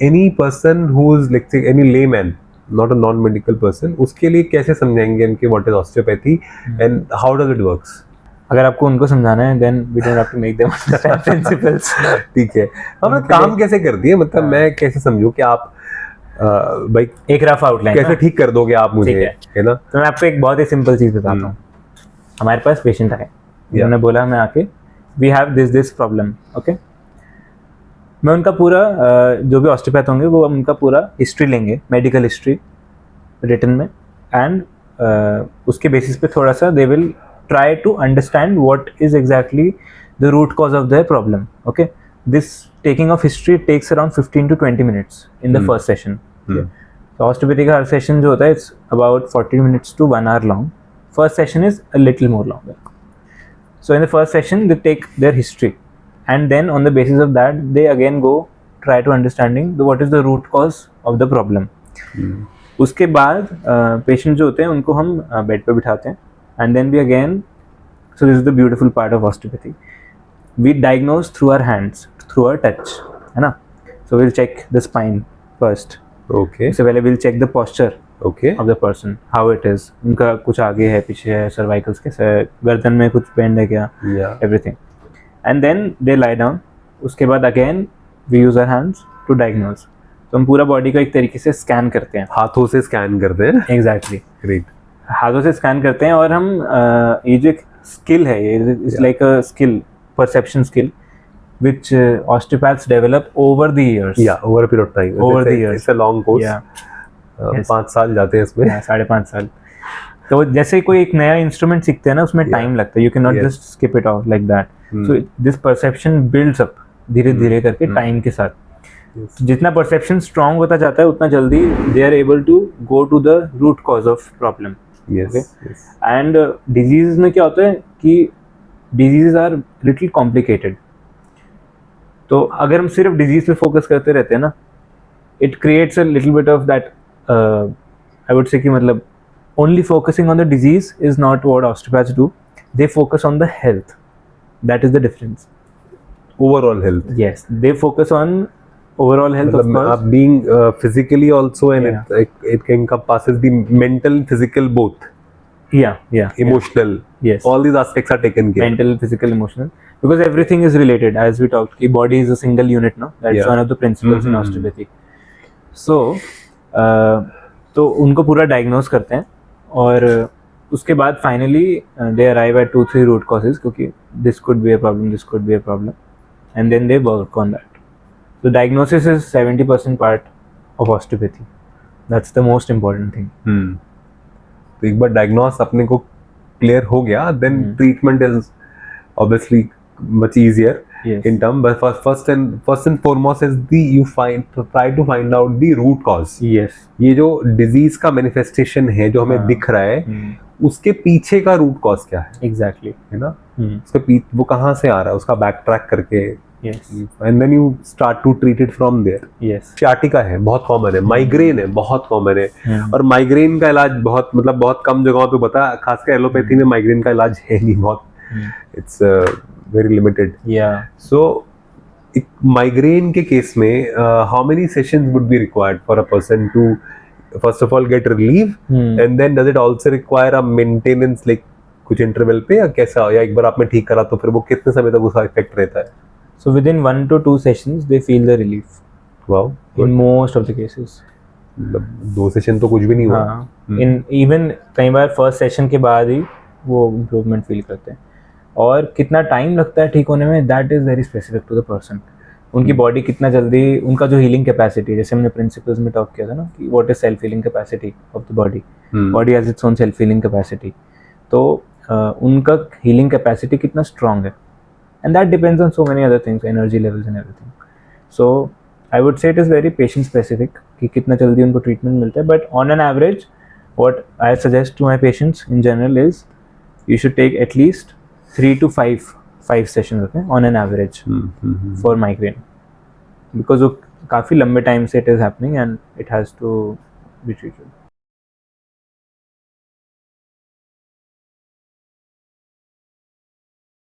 Any person who is like any layman, not a non medical person, उसके लिए कैसे समझाएंगे इनके what is osteopathy and how does it works? अगर आपको उनको समझाना है then we don't have to make them understand principles. ठीक है, हम काम कैसे कर दिए, मतलब मैं कैसे समझूं कि आप भाई एक रफ आउटलाइन कैसे ठीक कर दोगे आप मुझे, है ना? तो मैं आपको एक बहुत ही सिंपल चीज बताता हूँ। हमारे पास पेशेंट आए, उन्होंने बोला मैं आके we have this problem, okay. मैं उनका पूरा जो भी ऑस्टियोपैथ होंगे वो उनका पूरा हिस्ट्री लेंगे, मेडिकल हिस्ट्री रिटन में, एंड उसके बेसिस पे थोड़ा सा they will try to understand what is exactly the root cause of their problem, okay. This taking of history takes around 15 to 20 minutes in the first session. So osteopathy का हर session जो होता है it's about 40 minutes to 1 hour long. First session is a little more longer. So in the first session they take their history and then on the basis of that they again go try to understanding what is the root cause of the problem. उसके बाद patient जो होते हैं उनको हम bed पे बिठाते हैं. And then we again, so this is the beautiful part of osteopathy. We diagnose through our hands, through our touch, है ना? So we'll check the spine first. Okay. इससे पहले we'll check the posture okay of the person, how it is. उनका कुछ आगे है, पीछे है, cervicals कैसा है, गर्दन में कुछ bend है क्या? Yeah. Everything. And then they lie down. उसके बाद again we use our hands to diagnose. तो हम पूरा body को एक तरीके से scan करते हैं. हाथों से scan करते हैं? Exactly. Great. हाथों से स्कैन करते हैं और हम ये जो एक स्किल है, ये is like a skill, perception skill which osteopaths develop over the years, over a period of time, over the years, it's a long course, 5 साल जाते हैं इसमें, 5.5 साल। तो जैसे कोई एक नया इंस्ट्रूमेंट सीखते हैं ना, उसमें टाइम लगता है, you can not just skip it of like that. So this perception builds up धीरे धीरे करके टाइम के साथ। जितना परसेप्शन स्ट्रांग होता जाता है उतना जल्दी they are able to go to the root cause of problem. And disease में क्या होता है कि डिजीज आर लिटिल कॉम्प्लिकेटेड, तो अगर हम सिर्फ डिजीज पे फोकस करते रहते हैं ना, it creates a little bit of that, I would say कि मतलब only focusing on the disease is not what osteopaths do, they focus on the health, that is the difference. Overall health, yes, they focus on overall health, of course, being physically also, and it encompasses the mental, physical, both, emotional, yes, all these aspects are taken care, mental, physical, emotional, because everything is related, as we talked ki body is a single unit, no, that's one of the principles in osteopathy. So तो उनको पूरा diagnose करते हैं और उसके बाद finally they arrive at 2-3 root causes, क्योंकि this could be a problem, this could be a problem, and then they work on that. So diagnosis is 70% part of osteopathy. That's the most important thing. तो एक बार diagnose अपने को clear हो गया, then treatment is obviously much easier. Yes. In term, but first and foremost is try to find out the root cause. Yes. ये जो disease का manifestation है जो हमें दिख रहा है, उसके पीछे का रूट कॉज क्या है? Exactly. है ना? उसके वो कहाँ से आ रहा है, उसका बैक ट्रैक करके, yes, and then you start to treat it from there. Yes. sciatica है, बहुत कॉमन है, माइग्रेन है, बहुत कॉमन है, और माइग्रेन का इलाज बहुत कम जगहों पे बता, खासकर एलोपैथी में माइग्रेन का इलाज है नहीं बहुत, it's very limited. So migraine के केस में how many sessions would be required for a person to first of all get relieve, and then does it also require a maintenance, like कुछ interval पे, या कैसा, या एक बार आपने ठीक करा तो फिर वो कितने समय तक उसका इफेक्ट रहता है? So within 1 to 2 sessions they feel the relief. Wow. In most of the cases. 2 session तो कुछ भी नहीं हुआ। In even कई बार फर्स्ट सेशन के बाद ही वो इम्प्रूवमेंट फील करते हैं, और कितना टाइम लगता है ठीक होने में, that is very specific to the person. उनकी बॉडी कितना जल्दी, उनका जो हीलिंग कैपेसिटी, जैसे हमने प्रिंसिपल्स में टॉक किया था ना कि what is self healing capacity of the body, body has its own self healing capacity, तो उनका हीलिंग कैपेसिटी कितना स्ट्रांग है, and that depends on so many other things, energy levels and everything. So I would say it is very patient specific कि कितना जल्दी उनको treatment मिलता है, but on an average what I suggest to my patients in general is you should take at least 3 to 5 sessions, okay, on an average for migraine, because वो काफ़ी लंबे time से it is happening and it has to be treated.